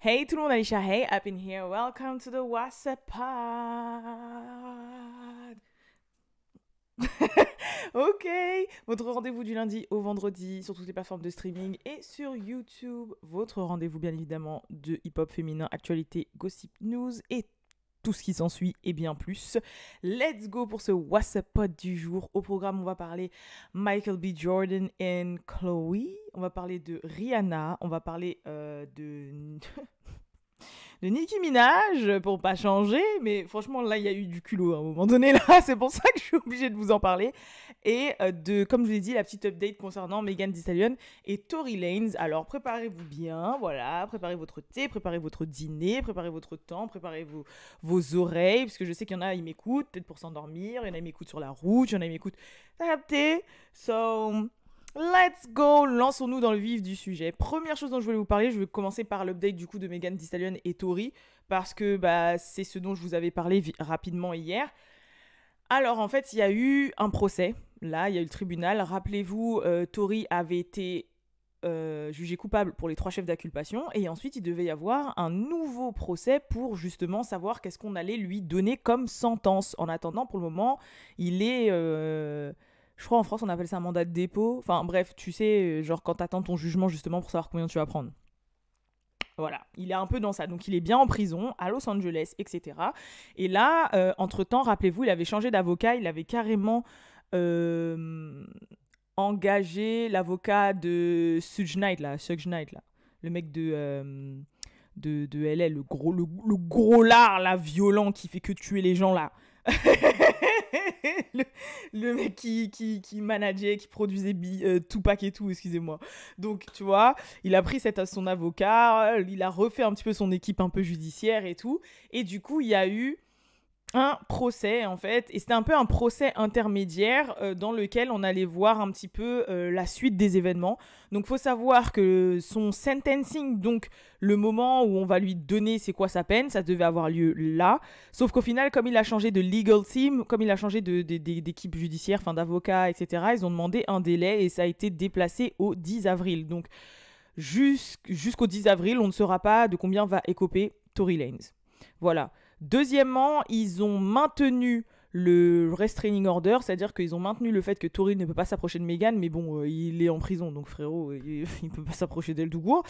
Hey tout le monde, Alicia, hey, up in here, welcome to the WhatsApp Pod. Ok, votre rendez-vous du lundi au vendredi sur toutes les plateformes de streaming et sur YouTube. Votre rendez-vous bien évidemment de hip-hop féminin, actualité, gossip news et tout ce qui s'ensuit et bien plus. Let's go pour ce WhatsApp Pod du jour. Au programme, on va parler Michael B. Jordan et Chloe. On va parler de Rihanna. On va parler de Nicki Minaj, pour pas changer, mais franchement, là, il y a eu du culot à un moment donné, là, c'est pour ça que je suis obligée de vous en parler. Et comme je vous l'ai dit, la petite update concernant Megan Thee Stallion et Tory Lanez. Alors, préparez-vous bien, voilà, préparez votre thé, préparez votre dîner, préparez votre temps, préparez vos oreilles, parce que je sais qu'il y en a, ils m'écoutent, peut-être pour s'endormir, il y en a, ils m'écoutent sur la route, il y en a, ils m'écoutent, t'as capté? So... Let's go, lançons-nous dans le vif du sujet. Première chose dont je voulais vous parler, je vais commencer par l'update du coup de Megan Thee Stallion et Tory, parce que c'est ce dont je vous avais parlé rapidement hier. Alors en fait, il y a eu un procès, là, il y a eu le tribunal. Rappelez-vous, Tory avait été jugé coupable pour les 3 chefs d'inculpation, et ensuite il devait y avoir un nouveau procès pour justement savoir qu'est-ce qu'on allait lui donner comme sentence. En attendant, pour le moment, il est... je crois en France on appelle ça un mandat de dépôt. Enfin bref, tu sais, genre quand t'attends ton jugement justement pour savoir combien tu vas prendre. Voilà, il est un peu dans ça. Donc il est bien en prison à Los Angeles, etc. Et là, entre-temps, rappelez-vous, il avait changé d'avocat. Il avait carrément engagé l'avocat de Suge Knight, là. Le mec de LA, le gros lard, là, violent, qui fait que tuer les gens, là. le mec qui manageait, qui produisait Tupac et tout, excusez-moi. Donc, tu vois, il a pris son avocat, il a refait un petit peu son équipe un peu judiciaire et tout. Et du coup, il y a eu un procès, en fait. Et c'était un peu un procès intermédiaire dans lequel on allait voir un petit peu la suite des événements. Donc, il faut savoir que son sentencing, donc le moment où on va lui donner c'est quoi sa peine, ça devait avoir lieu là. Sauf qu'au final, comme il a changé de legal team, comme il a changé d'équipe judiciaire, enfin d'avocat, etc., ils ont demandé un délai et ça a été déplacé au 10 avril. Donc, jusqu'au 10 avril, on ne saura pas de combien va écoper Tory Lanez. Voilà. Deuxièmement, ils ont maintenu le restraining order, c'est-à-dire qu'ils ont maintenu le fait que Tory ne peut pas s'approcher de Megan, mais bon, il est en prison, donc frérot, il ne peut pas s'approcher d'elle tout court.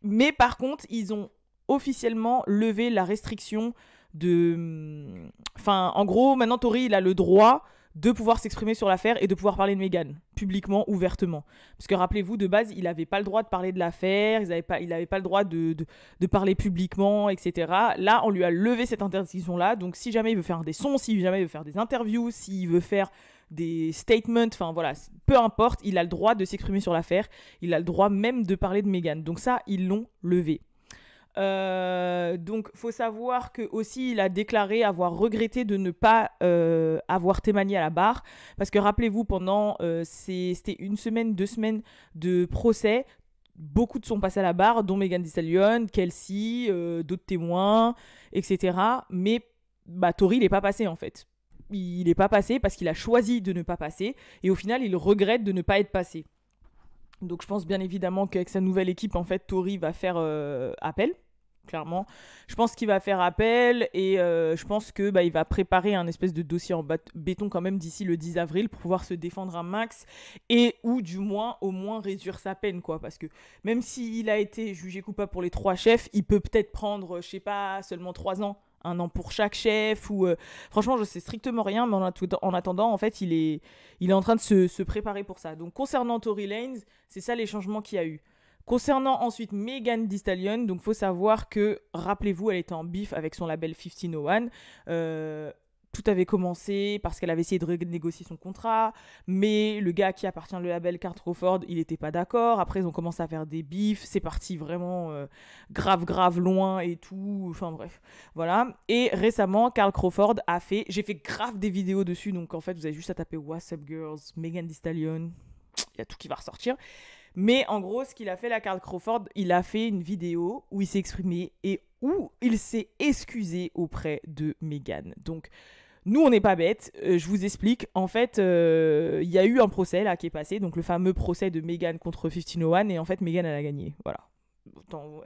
Mais par contre, ils ont officiellement levé la restriction de... Enfin, en gros, maintenant, Tory, il a le droit de pouvoir s'exprimer sur l'affaire et de pouvoir parler de Megan, publiquement, ouvertement. Parce que rappelez-vous, de base, il n'avait pas le droit de parler de l'affaire, il n'avait pas le droit de parler publiquement, etc. Là, on lui a levé cette interdiction-là, donc si jamais il veut faire des sons, si jamais il veut faire des interviews, s'il veut faire des statements, enfin voilà, peu importe, il a le droit de s'exprimer sur l'affaire, il a le droit même de parler de Megan. Donc ça, ils l'ont levé. Donc faut savoir que aussi il a déclaré avoir regretté de ne pas avoir témoigné à la barre, parce que rappelez-vous, pendant c'était 1 semaine, 2 semaines de procès, beaucoup de sont passés à la barre, dont Megan Thee Stallion, Kelsey, d'autres témoins, etc. Mais Tory il n'est pas passé en fait. Il n'est pas passé parce qu'il a choisi de ne pas passer, et au final il regrette de ne pas être passé. Donc je pense bien évidemment qu'avec sa nouvelle équipe, en fait, Tory va faire appel. Clairement, je pense qu'il va faire appel, et je pense que il va préparer un espèce de dossier en béton quand même d'ici le 10 avril pour pouvoir se défendre un max, et ou du moins au moins réduire sa peine, quoi, parce que même s'il a été jugé coupable pour les 3 chefs, il peut peut-être prendre, je sais pas, seulement 3 ans, 1 an pour chaque chef, ou franchement je sais strictement rien, mais en attendant, en fait, il est en train de se préparer pour ça. Donc concernant Tory Lanez, c'est ça les changements qu'il y a eu. Concernant ensuite Megan Thee Stallion, donc faut savoir que, rappelez-vous, elle était en bif avec son label 1501. Tout avait commencé parce qu'elle avait essayé de renégocier son contrat, mais le gars qui appartient au label, Karl Crawford, il n'était pas d'accord. Après, ils ont commencé à faire des bifs, c'est parti vraiment grave loin et tout. Enfin bref, voilà. Et récemment, Karl Crawford a fait... J'ai fait grave des vidéos dessus, donc en fait, vous avez juste à taper What's Up Girls, Megan Thee Stallion. Il y a tout qui va ressortir. Mais en gros, ce qu'il a fait là, Karl Crawford, il a fait une vidéo où il s'est exprimé et où il s'est excusé auprès de Megan. Donc, nous, on n'est pas bêtes. Je vous explique. En fait, il y a eu un procès là qui est passé, donc le fameux procès de Megan contre 1501, et en fait, Megan, elle a gagné. Voilà. Attends,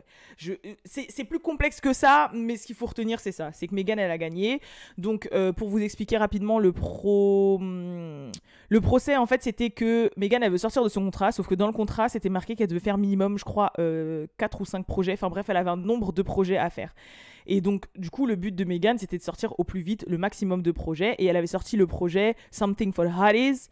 c'est plus complexe que ça, mais ce qu'il faut retenir, c'est ça. C'est que Meghan, elle a gagné. Donc, pour vous expliquer rapidement le procès, en fait, c'était que Meghan, elle veut sortir de son contrat, sauf que dans le contrat, c'était marqué qu'elle devait faire minimum, je crois, 4 ou 5 projets. Enfin bref, elle avait un nombre de projets à faire. Et donc, du coup, le but de Meghan, c'était de sortir au plus vite le maximum de projets. Et elle avait sorti le projet Something for the Hotties,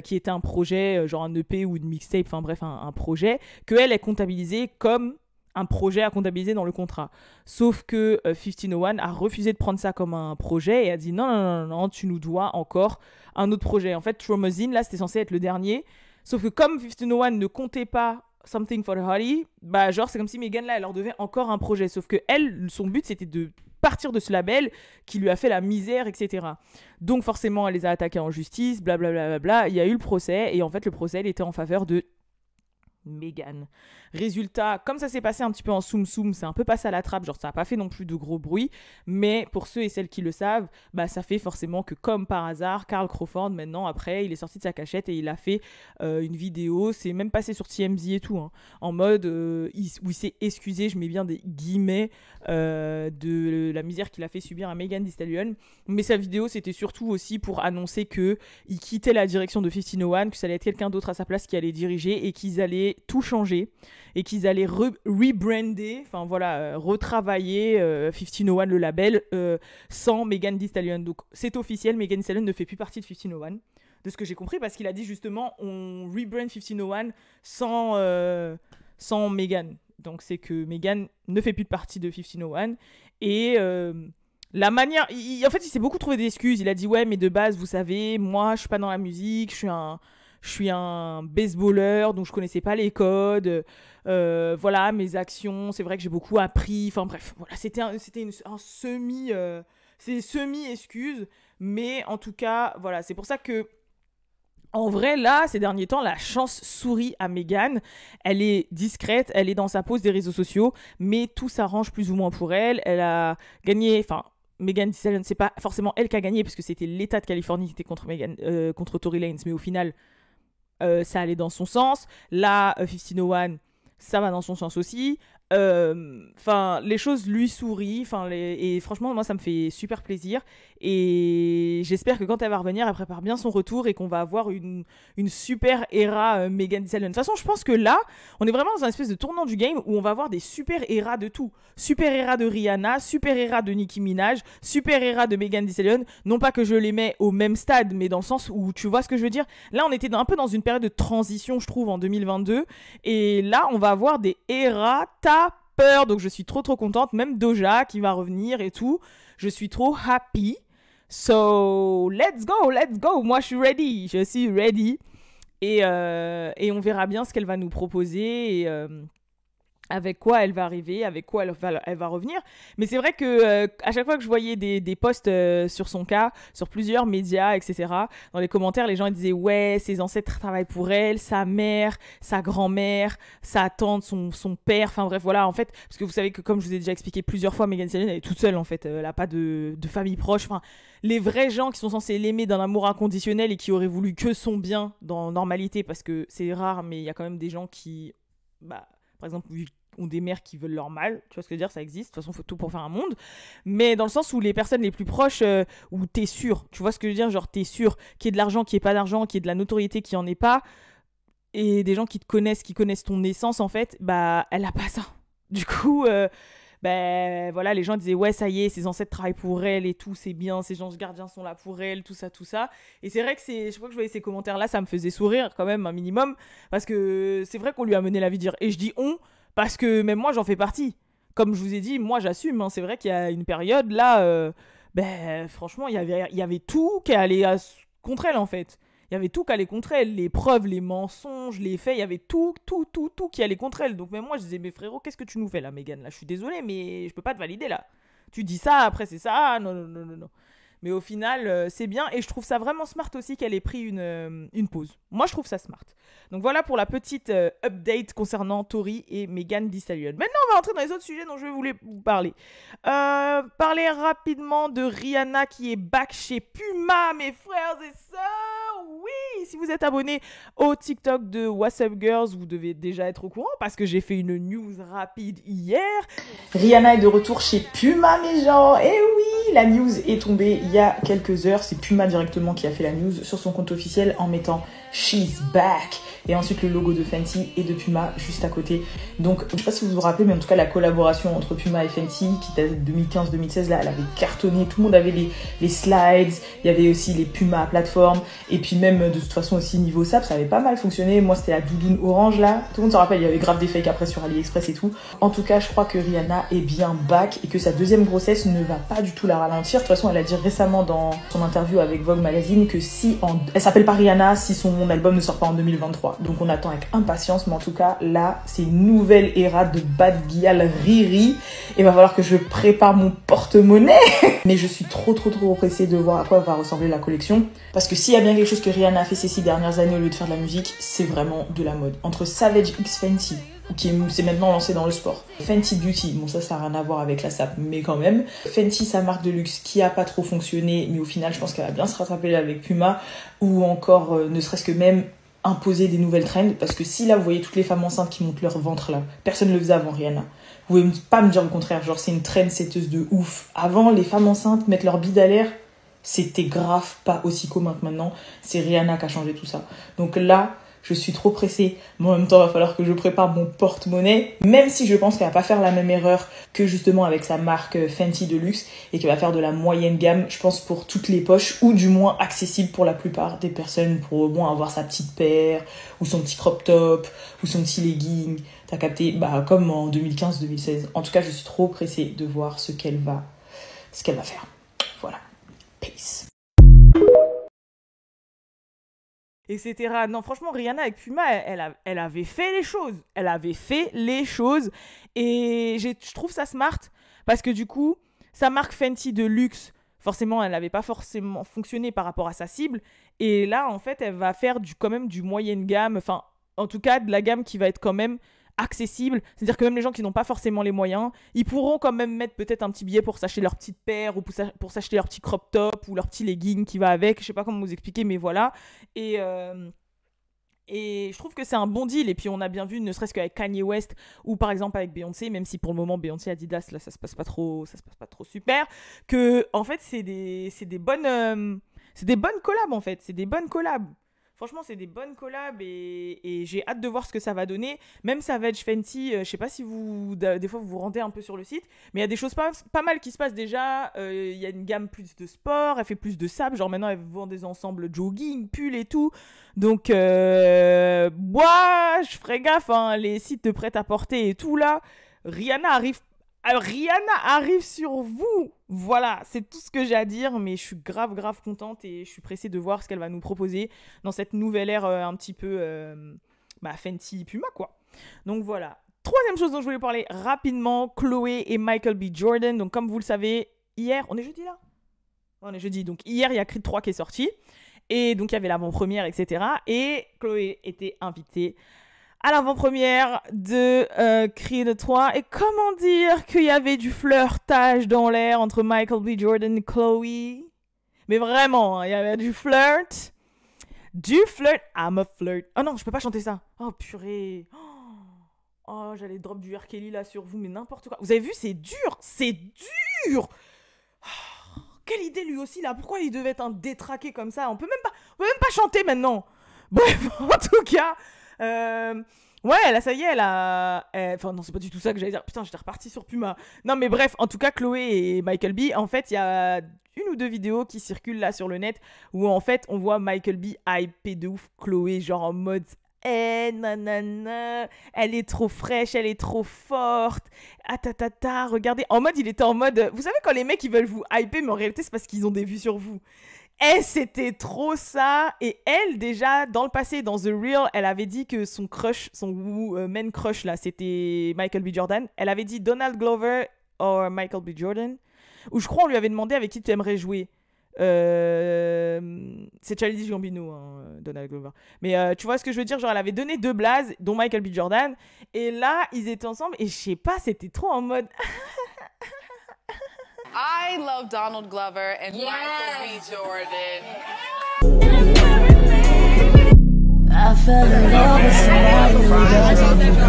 qui était un projet, genre un EP ou une mixtape, enfin bref, un projet, qu'elle est comptabilisé comme un projet à comptabiliser dans le contrat. Sauf que 1501 a refusé de prendre ça comme un projet et a dit non, non, non, non, tu nous dois encore un autre projet. En fait, Tromazine, là, c'était censé être le dernier. Sauf que comme 1501 ne comptait pas Something for the Hottie, bah genre c'est comme si Meghan là elle leur devait encore un projet, sauf que elle, son but c'était de partir de ce label qui lui a fait la misère, etc. Donc forcément elle les a attaqués en justice, blablabla, bla, bla, bla. Il y a eu le procès et en fait le procès il était en faveur de Meghan. Résultat, comme ça s'est passé un petit peu en soum-soum, c'est un peu passé à la trappe, genre ça n'a pas fait non plus de gros bruit, mais pour ceux et celles qui le savent, bah ça fait forcément que comme par hasard, Carl Crawford maintenant après, il est sorti de sa cachette et il a fait une vidéo, c'est même passé sur TMZ et tout, hein, en mode où il s'est excusé, je mets bien des guillemets, de la misère qu'il a fait subir à Megan Thee Stallion, mais sa vidéo c'était surtout aussi pour annoncer que il quittait la direction de 1501, que ça allait être quelqu'un d'autre à sa place qui allait diriger et qu'ils allaient tout changer et qu'ils allaient rebrander, enfin voilà, retravailler 1501 le label sans Megan Thee Stallion. Donc c'est officiel, Megan Thee Stallion ne fait plus partie de 1501, de ce que j'ai compris, parce qu'il a dit justement on rebrand 1501 sans Megan. Donc c'est que Megan ne fait plus de partie de 1501 et la manière, en fait il s'est beaucoup trouvé d'excuses. Il a dit ouais mais de base vous savez moi je suis pas dans la musique, je suis un baseballeur, donc je connaissais pas les codes. Voilà, mes actions, c'est vrai que j'ai beaucoup appris. Enfin bref, voilà, c'était un semi-excuse. Mais en tout cas, voilà, c'est pour ça que, en vrai, là, ces derniers temps, la chance sourit à Meghan. Elle est discrète, elle est dans sa pause des réseaux sociaux, mais tout s'arrange plus ou moins pour elle. Elle a gagné, enfin, Megan Thee Stallion, c'est pas forcément elle qui a gagné, parce que c'était l'État de Californie qui était contre Tory Lanez, mais au final, ça allait dans son sens. Là, 1501, ça va dans son sens aussi. Enfin, les choses lui sourient. Et franchement, moi, ça me fait super plaisir. Et j'espère que quand elle va revenir, elle prépare bien son retour et qu'on va avoir une super era Megan Thee Stallion. De toute façon, je pense que là, on est vraiment dans un espèce de tournant du game où on va avoir des super eras de tout. Super era de Rihanna, super era de Nicki Minaj, super era de Megan Thee Stallion. Non pas que je les mets au même stade, mais dans le sens où tu vois ce que je veux dire. Là, on était un peu dans une période de transition, je trouve, en 2022. Et là, on va avoir des eras peur, donc je suis trop contente, même Doja qui va revenir et tout, je suis trop happy, so let's go, moi je suis ready, et on verra bien ce qu'elle va nous proposer, et avec quoi elle va arriver, avec quoi elle va revenir. Mais c'est vrai que à chaque fois que je voyais des posts sur son cas, sur plusieurs médias, etc., dans les commentaires, les gens ils disaient « Ouais, ses ancêtres travaillent pour elle, sa mère, sa grand-mère, sa tante, son père. » Enfin bref, voilà, en fait, parce que vous savez que comme je vous ai déjà expliqué plusieurs fois, Megan Thee Stallion, elle est toute seule, en fait. Elle n'a pas de famille proche. Enfin, les vrais gens qui sont censés l'aimer d'un amour inconditionnel et qui auraient voulu que son bien dans normalité, parce que c'est rare, mais il y a quand même des gens qui... Bah, par exemple, ont des mères qui veulent leur mal, tu vois ce que je veux dire, ça existe, de toute façon, il faut tout pour faire un monde, mais dans le sens où les personnes les plus proches, où t'es sûr, tu vois ce que je veux dire, genre t'es sûr qu'il y ait de l'argent, qu'il n'y ait pas d'argent, qu'il y ait de la notoriété, qu'il n'y en ait pas, et des gens qui connaissent ton essence, en fait, bah, elle a pas ça. Du coup, ben voilà, les gens disaient ouais ça y est, ses ancêtres travaillent pour elle et tout, c'est bien, ses anges gardiens sont là pour elle, tout ça, et c'est vrai que je crois que je voyais ces commentaires là, ça me faisait sourire quand même un minimum, parce que c'est vrai qu'on lui a mené la vie dure, et je dis on parce que même moi j'en fais partie, comme je vous ai dit, moi j'assume, hein. C'est vrai qu'il y a une période là, ben franchement il y avait tout qui allait contre elle en fait. Il y avait tout qui allait contre elle, les preuves, les mensonges, les faits, il y avait tout qui allait contre elle. Donc même moi, je disais, mais frérot, qu'est-ce que tu nous fais là, Megan? Là, je suis désolée, mais je peux pas te valider là. Tu dis ça, après c'est ça, non, non, non, non, non. Mais au final, c'est bien, et je trouve ça vraiment smart aussi qu'elle ait pris une pause. Moi, je trouve ça smart. Donc voilà pour la petite update concernant Tory et Megan Thee Stallion. Maintenant, on va entrer dans les autres sujets dont je voulais vous parler. Parler rapidement de Rihanna qui est back chez Puma, mes frères et sœurs. Oui, si vous êtes abonné au TikTok de What's Up Girls, vous devez déjà être au courant parce que j'ai fait une news rapide hier. Rihanna est de retour chez Puma, mes gens. Et oui, la news est tombée il y a quelques heures. C'est Puma directement qui a fait la news sur son compte officiel en mettant She's Back. Et ensuite le logo de Fenty et de Puma juste à côté. Donc je sais pas si vous vous rappelez, mais en tout cas la collaboration entre Puma et Fenty qui date de 2015-2016 là, elle avait cartonné. Tout le monde avait les slides, il y avait aussi les Puma plateformes. Et puis même de toute façon aussi niveau sap, ça avait pas mal fonctionné. Moi c'était la doudoune orange là. Tout le monde se rappelle, il y avait grave des fakes après sur AliExpress et tout. En tout cas je crois que Rihanna est bien back et que sa deuxième grossesse ne va pas du tout la ralentir. De toute façon elle a dit récemment dans son interview avec Vogue Magazine que elle s'appelle pas Rihanna si son album ne sort pas en 2023. Donc on attend avec impatience, mais en tout cas là c'est une nouvelle ère de bad girl Riri. Il va falloir que je prépare mon porte-monnaie. Mais je suis trop pressée de voir à quoi va ressembler la collection. Parce que s'il y a bien quelque chose que Rihanna a fait ces 6 dernières années au lieu de faire de la musique, c'est vraiment de la mode. Entre Savage X Fenty, qui s'est maintenant lancé dans le sport, Fenty Beauty, bon ça n'a rien à voir avec la sap, mais quand même. Fenty, sa marque de luxe, qui a pas trop fonctionné, mais au final je pense qu'elle va bien se rattraper avec Puma, ou encore ne serait-ce que même imposer des nouvelles trends, parce que si là vous voyez toutes les femmes enceintes qui montent leur ventre là, personne ne le faisait avant Rihanna. Vous pouvez pas me dire le contraire, genre c'est une trendsetteuse de ouf. Avant, les femmes enceintes mettre leur bide à l'air, c'était grave pas aussi commun que maintenant. C'est Rihanna qui a changé tout ça. Donc là, je suis trop pressée, mais en même temps, il va falloir que je prépare mon porte-monnaie, même si je pense qu'elle va pas faire la même erreur que justement avec sa marque Fenty de luxe et qu'elle va faire de la moyenne gamme, je pense, pour toutes les poches, ou du moins accessible pour la plupart des personnes, pour au moins avoir sa petite paire, ou son petit crop top, ou son petit legging. T'as capté, bah, comme en 2015-2016. En tout cas, je suis trop pressée de voir ce qu'elle va faire. Voilà. Peace. Etc. Non, franchement, Rihanna avec Puma, elle avait fait les choses. Elle avait fait les choses. Et je trouve ça smart parce que du coup, sa marque Fenty de luxe, forcément, elle n'avait pas forcément fonctionné par rapport à sa cible. Et là, en fait, elle va faire quand même du moyenne gamme. Enfin, en tout cas, de la gamme qui va être quand même accessible. C'est-à-dire que même les gens qui n'ont pas forcément les moyens, ils pourront quand même mettre peut-être un petit billet pour s'acheter leur petite paire ou pour s'acheter leur petit crop top ou leur petit legging qui va avec. Je sais pas comment vous expliquer, mais voilà. Et je trouve que c'est un bon deal. Et puis on a bien vu, ne serait-ce qu'avec Kanye West ou par exemple avec Beyoncé, même si pour le moment Beyoncé Adidas, là ça se passe pas trop super, que en fait c'est des bonnes collabs en fait. C'est des bonnes collabs. Franchement, c'est des bonnes collabs et j'ai hâte de voir ce que ça va donner. Même Savage Fenty, je sais pas si des fois vous vous rendez un peu sur le site, mais il y a des choses pas mal qui se passent déjà. Il y a une gamme plus de sport, elle fait plus de sable. Genre maintenant, elle vend des ensembles jogging, pull et tout. Donc, moi, je ferai gaffe, hein, les sites de prêt-à-porter et tout là. Rihanna arrive sur vous. Voilà, c'est tout ce que j'ai à dire, mais je suis grave contente et je suis pressée de voir ce qu'elle va nous proposer dans cette nouvelle ère un petit peu Fenty Puma quoi. Donc voilà. Troisième chose dont je voulais parler rapidement, Chloé et Michael B. Jordan. Donc comme vous le savez, hier, on est jeudi là ? On est jeudi, donc hier il y a Creed 3 qui est sorti et donc il y avait l'avant-première, etc. Et Chloé était invitée à l'avant-première de Creed 3. Et comment dire qu'il y avait du flirtage dans l'air entre Michael B. Jordan et Chloé. Mais vraiment, hein, il y avait du flirt. I'm a flirt. Oh non, je peux pas chanter ça. Oh purée. Oh, j'allais drop du R. Kelly là sur vous, mais n'importe quoi. Vous avez vu, c'est dur. C'est dur. Oh, quelle idée lui aussi là. Pourquoi il devait être un détraqué comme ça? On peut même pas chanter maintenant. Bref, en tout cas... ouais, là, ça y est, enfin, non, c'est pas du tout ça que j'allais dire. Putain, j'étais reparti sur Puma. Non, mais bref, en tout cas, Chloé et Michael B, en fait, il y a une ou deux vidéos qui circulent là sur le net où, en fait, on voit Michael B hypé de ouf Chloé, genre en mode... nanana, elle est trop fraîche, elle est trop forte. Ah, regardez. En mode, il était en mode... Vous savez, quand les mecs, ils veulent vous hyper, mais en réalité, c'est parce qu'ils ont des vues sur vous. Et c'était trop ça. Et elle, déjà, dans le passé, dans The Real, elle avait dit que son crush, son main crush, là, c'était Michael B. Jordan. Elle avait dit Donald Glover ou Michael B. Jordan. Ou je crois on lui avait demandé avec qui tu aimerais jouer. C'est Childish Gambino, hein, Donald Glover. Mais tu vois ce que je veux dire? Genre, elle avait donné deux blazes, dont Michael B. Jordan. Et là, ils étaient ensemble. Et je sais pas, c'était trop en mode... I love Donald Glover and Michael B. Jordan. fell in love with somebody who doesn't even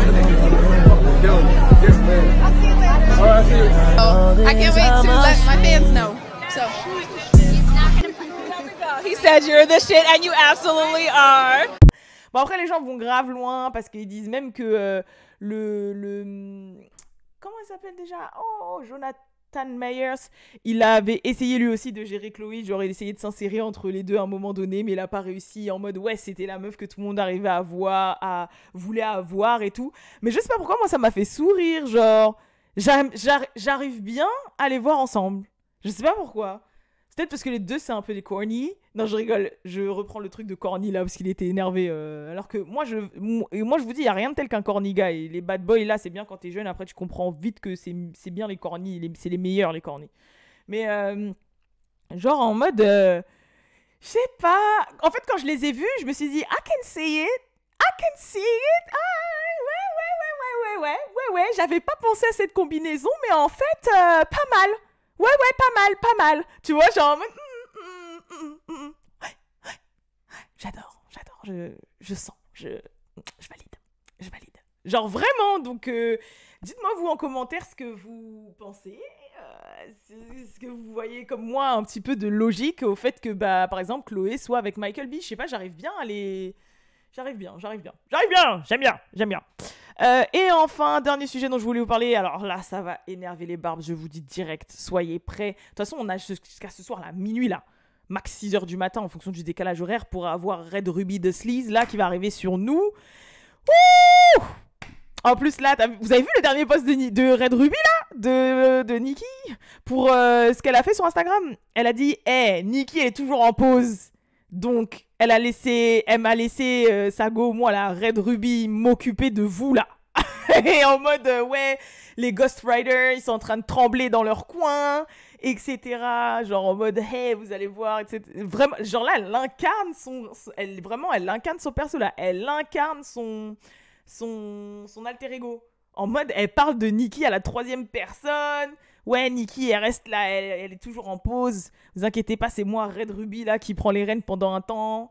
I can't wait to let my fans know. So He said you're the shit and you absolutely are. Bon, après, les gens vont grave loin parce qu'ils disent même que le. Comment il s'appelle déjà? Oh, Jonathan Meyers. Il avait essayé lui aussi de gérer Chloé. Genre, il essayait de s'insérer entre les deux à un moment donné, mais il n'a pas réussi. En mode, ouais, c'était la meuf que tout le monde arrivait à avoir, voulait avoir et tout. Mais je sais pas pourquoi, moi, ça m'a fait sourire. Genre, j'arrive bien à les voir ensemble. Je sais pas pourquoi. C'est peut-être parce que les deux, c'est un peu des corny. Non, je rigole. Je reprends le truc de corny là parce qu'il était énervé. Alors que moi, je vous dis, il n'y a rien de tel qu'un corny guy. Et les bad boys là, c'est bien quand t'es jeune. Après, tu comprends vite que c'est bien les corny. C'est les meilleurs, les corny. Mais genre en mode. Je sais pas. En fait, quand je les ai vus, je me suis dit, I can see it. I can see it. Ah, ouais. J'avais pas pensé à cette combinaison, mais en fait, pas mal. Ouais, pas mal. Tu vois, genre... Ouais. J'adore. Je sens. Je valide. Genre vraiment, donc dites-moi vous en commentaire ce que vous pensez. Ce que vous voyez comme moi un petit peu de logique au fait que, bah, par exemple, Chloé soit avec Michael B. Je sais pas, j'arrive bien à les... J'arrive bien, j'aime bien. Et enfin, dernier sujet dont je voulais vous parler. Alors là, ça va énerver les barbes, je vous dis direct. Soyez prêts. De toute façon, on a jusqu'à ce soir, là, minuit, là. Max 6h du matin, en fonction du décalage horaire, pour avoir Red Ruby de Sleaze, là, qui va arriver sur nous. Ouh! En plus, là, vous avez vu le dernier post de Red Ruby, là? De Nicki? Pour ce qu'elle a fait sur Instagram. Elle a dit, Nicki est toujours en pause. Donc, elle m'a laissé sa go, moi, la Red Ruby, m'occuper de vous, là. Et en mode, ouais, les Ghost Riders, ils sont en train de trembler dans leur coin, etc. Genre en mode, hey, vous allez voir, etc. Vraiment, genre là, elle incarne elle incarne son perso, là. Elle incarne son alter ego. En mode, elle parle de Nicki à la 3e personne. Ouais, Nicki, elle reste là, elle est toujours en pause. Vous inquiétez pas, c'est moi, Red Ruby, là, qui prend les rênes pendant un temps.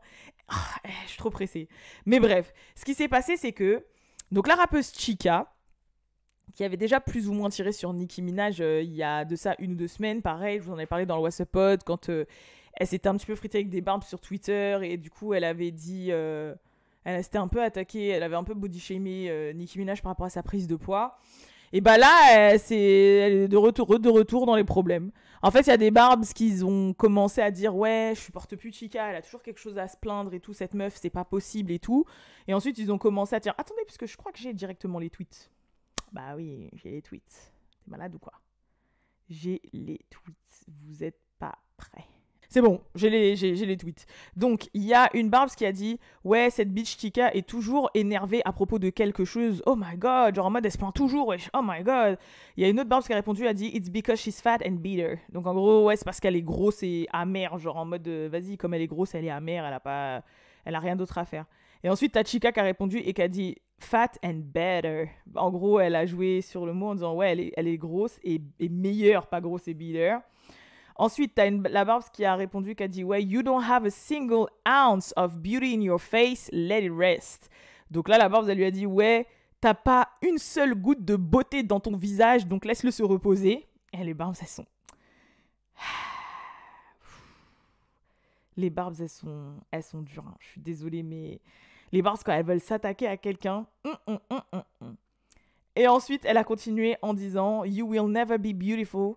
Je suis trop pressée. Mais bref, ce qui s'est passé, c'est que... Donc, la rappeuse Chika, qui avait déjà plus ou moins tiré sur Nicki Minaj il y a de ça 1 ou 2 semaines, pareil, je vous en ai parlé dans le WhatsApp Pod, quand elle s'était un petit peu fritée avec des barbes sur Twitter, et du coup, elle avait dit... elle s'était un peu attaquée, elle avait un peu body-shamé Nicki Minaj par rapport à sa prise de poids. Et bah là, elle est de retour dans les problèmes. En fait, il y a des barbes qui ont commencé à dire « Ouais, je supporte plus Chika, elle a toujours quelque chose à se plaindre et tout, cette meuf, c'est pas possible et tout. » Et ensuite, ils ont commencé à dire « Attendez, parce que je crois que j'ai directement les tweets. » Bah oui, j'ai les tweets. T'es malade ou quoi? J'ai les tweets. Vous êtes pas prêts. C'est bon, j'ai les tweets. Donc, il y a une barbe qui a dit « Ouais, cette bitch Chika est toujours énervée à propos de quelque chose. Oh my god. » Genre en mode, elle se plaint toujours. Wesh. Oh my god. Il y a une autre barbe qui a répondu, elle a dit « It's because she's fat and bitter. » Donc, en gros, ouais, c'est parce qu'elle est grosse et amère. Genre en mode, vas-y, comme elle est grosse, elle est amère. Elle a rien d'autre à faire. Et ensuite, t'as Chika qui a répondu et qui a dit « Fat and better. » En gros, elle a joué sur le mot en disant « Ouais, elle est grosse et meilleure, pas grosse et bitter. » Ensuite, t'as la barbe qui a répondu, qui a dit « Ouais, you don't have a single ounce of beauty in your face, let it rest. » Donc là, la barbe, elle lui a dit « Ouais, t'as pas une seule goutte de beauté dans ton visage, donc laisse-le se reposer. » Et les barbes, elles sont... Les barbes, elles sont dures. Hein. Je suis désolée, mais... Les barbes, quand elles veulent s'attaquer à quelqu'un... Et ensuite, elle a continué en disant « You will never be beautiful.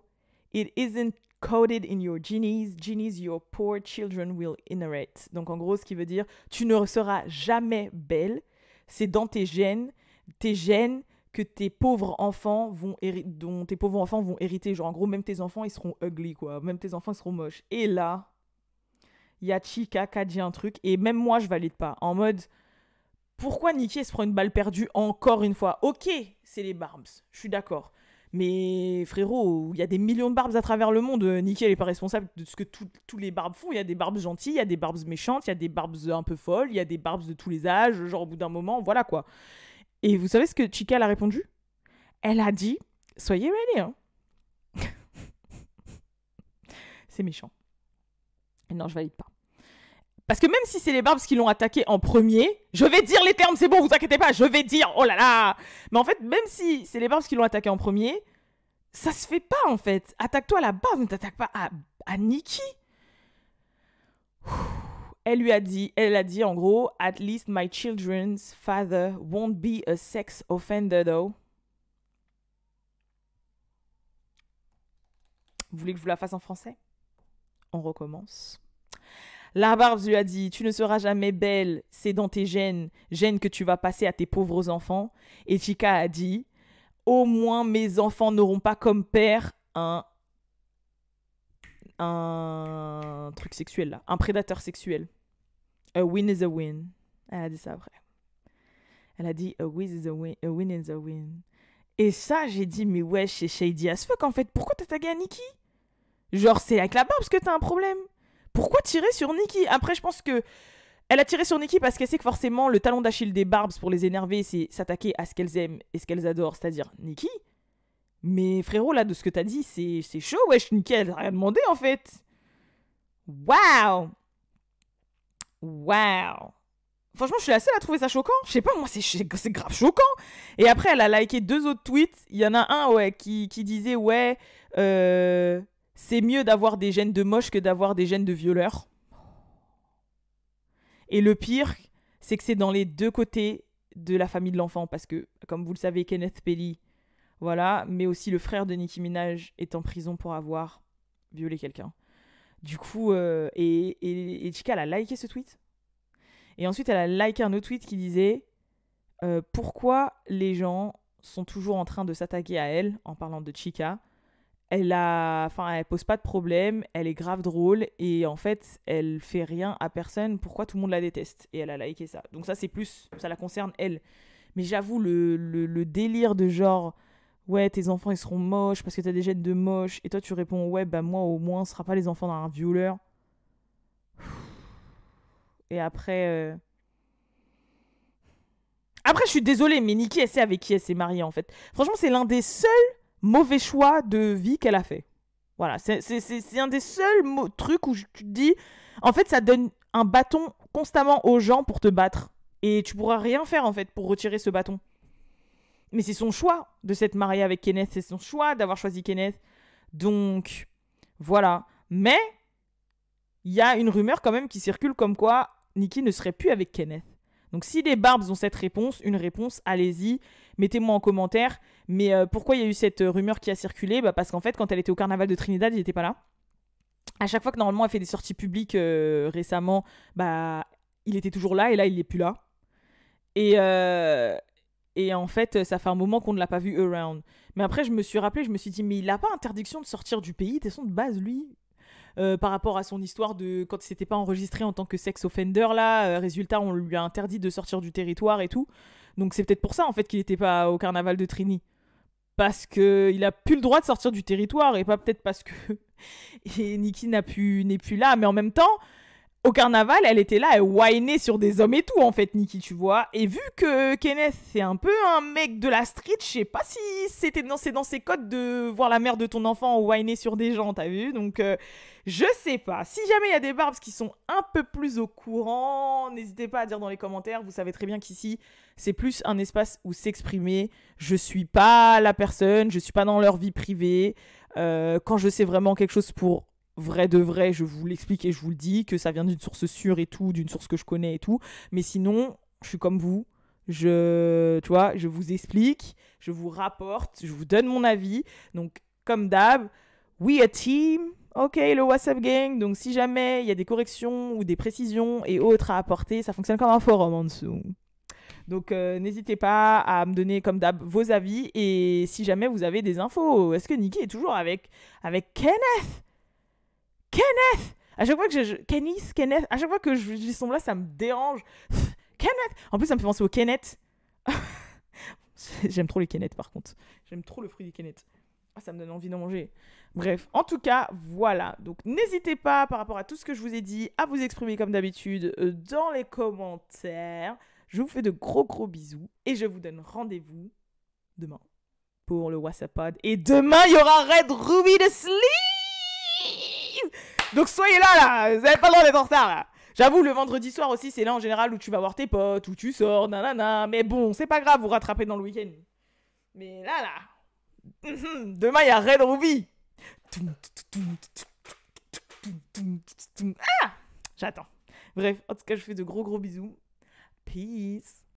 It isn't coded in your genes. Genes your poor children will inherit. » Donc en gros, ce qui veut dire tu ne seras jamais belle. C'est dans tes gènes que tes pauvres enfants vont hériter. Genre en gros, même tes enfants, ils seront ugly, quoi. Même tes enfants, ils seront moches. Et là, il y a Chika qui a dit un truc. Et même moi, je valide pas. En mode, pourquoi Nicki, elle se prend une balle perdue encore une fois? Ok, c'est les barbes. Je suis d'accord. Mais frérot, il y a des millions de barbes à travers le monde. Nicki, elle n'est pas responsable de ce que tous les barbes font. Il y a des barbes gentilles, il y a des barbes méchantes, il y a des barbes un peu folles, il y a des barbes de tous les âges. Genre au bout d'un moment, voilà quoi. Et vous savez ce que Chika elle a répondu? Elle a dit, soyez ready, hein. C'est méchant. Non, je valide pas. Parce que même si c'est les Barbs qui l'ont attaqué en premier, je vais dire les termes, c'est bon, vous inquiétez pas, je vais dire, oh là là. Mais en fait, même si c'est les Barbs qui l'ont attaqué en premier, ça se fait pas en fait. Attaque-toi à la Barb, ne t'attaque pas à Nicki. Elle a dit en gros, at least my children's father won't be a sex offender though. Vous voulez que je vous la fasse en français? On recommence. La Barbs lui a dit, tu ne seras jamais belle, c'est dans tes gènes que tu vas passer à tes pauvres enfants. Et Chica a dit, au moins mes enfants n'auront pas comme père un truc sexuel là, un prédateur sexuel. A win is a win. Elle a dit ça après. Elle a dit a win is a win, a win is a win. Et ça, j'ai dit, mais ouais, c'est shady as fuck en fait. Pourquoi t'as tagué à Nicki? Genre, c'est avec la Barbs que t'as un problème. Pourquoi tirer sur Nicki? Après, je pense que elle a tiré sur Nicki parce qu'elle sait que forcément, le talon d'Achille des Barbs pour les énerver, c'est s'attaquer à ce qu'elles aiment et ce qu'elles adorent, c'est-à-dire Nicki. Mais frérot, là, de ce que t'as dit, c'est chaud, wesh. Nicki, elle a rien demandé en fait. Waouh! Waouh! Franchement, je suis la seule à trouver ça choquant. Je sais pas, moi, c'est grave choquant. Et après, elle a liké 2 autres tweets. Il y en a un, ouais, qui disait, ouais, c'est mieux d'avoir des gènes de moche que d'avoir des gènes de violeur. Et le pire, c'est que c'est dans les 2 côtés de la famille de l'enfant. Parce que, comme vous le savez, Kenneth Pelly, voilà, mais aussi le frère de Nicki Minaj est en prison pour avoir violé quelqu'un. Du coup, et Chica, elle a liké ce tweet. Et ensuite, elle a liké un autre tweet qui disait pourquoi les gens sont toujours en train de s'attaquer à elle, en parlant de Chica. Elle pose pas de problème, elle est grave drôle, et en fait, elle fait rien à personne. Pourquoi tout le monde la déteste? Et elle a liké ça. Donc ça, c'est plus, ça la concerne elle. Mais j'avoue, le délire de genre, ouais, tes enfants, ils seront moches parce que t'as des gènes de moches. Et toi, tu réponds, ouais, bah moi, au moins, ce sera pas les enfants d'un violeur. Et après... Après, je suis désolée, mais Nicki, elle sait avec qui elle s'est mariée, en fait. Franchement, c'est l'un des seuls mauvais choix de vie qu'elle a fait. Voilà, c'est un des seuls trucs où tu te dis... En fait, ça donne un bâton constamment aux gens pour te battre. Et tu pourras rien faire, en fait, pour retirer ce bâton. Mais c'est son choix de s'être mariée avec Kenneth. C'est son choix d'avoir choisi Kenneth. Donc, voilà. Mais, il y a une rumeur quand même qui circule comme quoi Nicki ne serait plus avec Kenneth. Donc, si les Barbs ont cette réponse, une réponse, allez-y, mettez-moi en commentaire. Mais pourquoi il y a eu cette rumeur qui a circulé? Bah, parce qu'en fait, quand elle était au carnaval de Trinidad, il n'était pas là. À chaque fois que normalement elle fait des sorties publiques récemment, bah, il était toujours là et là, il n'est plus là. Et en fait, ça fait un moment qu'on ne l'a pas vu around. Mais après, je me suis dit, mais il n'a pas interdiction de sortir du pays, de son de base, lui. Par rapport à son histoire de quand il s'était pas enregistré en tant que sex offender là, résultat on lui a interdit de sortir du territoire et tout. Donc c'est peut-être pour ça en fait qu'il était pas au carnaval de Trini, parce que il a plus le droit de sortir du territoire et pas peut-être parce que et Nicki n'est plus là, mais en même temps au carnaval elle était là, elle whinait sur des hommes et tout en fait Nicki, tu vois. Et vu que Kenneth c'est un peu un mec de la street, je sais pas si c'était dans ses codes de voir la mère de ton enfant whiner sur des gens, t'as vu. Donc je sais pas. Si jamais il y a des Barbs qui sont un peu plus au courant, n'hésitez pas à dire dans les commentaires. Vous savez très bien qu'ici, c'est plus un espace où s'exprimer. Je suis pas la personne, je suis pas dans leur vie privée. Quand je sais vraiment quelque chose pour vrai de vrai, je vous l'explique et je vous le dis, que ça vient d'une source sûre et tout, d'une source que je connais et tout. Mais sinon, je suis comme vous. Tu vois, je vous explique, je vous rapporte, je vous donne mon avis. Donc, comme d'hab, we a team. Ok, le WhatsApp gang. Donc, si jamais il y a des corrections ou des précisions et autres à apporter, ça fonctionne comme un forum en dessous. Donc, n'hésitez pas à me donner, comme d'hab, vos avis. Et si jamais vous avez des infos, est-ce que Nicki est toujours avec Kenneth? Kenneth! À chaque fois que Kenneth, à chaque fois que je dis son là, ça me dérange. Kenneth! En plus, ça me fait penser au Kenneth. J'aime trop les Kenneth, par contre. J'aime trop le fruit des Kenneth. Ah, ça me donne envie d'en manger. Bref, en tout cas, voilà. Donc, n'hésitez pas, par rapport à tout ce que je vous ai dit, à vous exprimer comme d'habitude dans les commentaires. Je vous fais de gros bisous. Et je vous donne rendez-vous demain pour le WhatsApp Pod. Et demain, il y aura Red Ruby de Sleeve. Donc, soyez là. Vous n'avez pas le droit d'être en retard, là. J'avoue, le vendredi soir aussi, c'est là en général où tu vas voir tes potes, où tu sors, nanana. Mais bon, c'est pas grave, vous rattrapez dans le week-end. Mais là, demain, il y a Red Ruby. Ah, j'attends. Bref, en tout cas, je fais de gros bisous. Peace.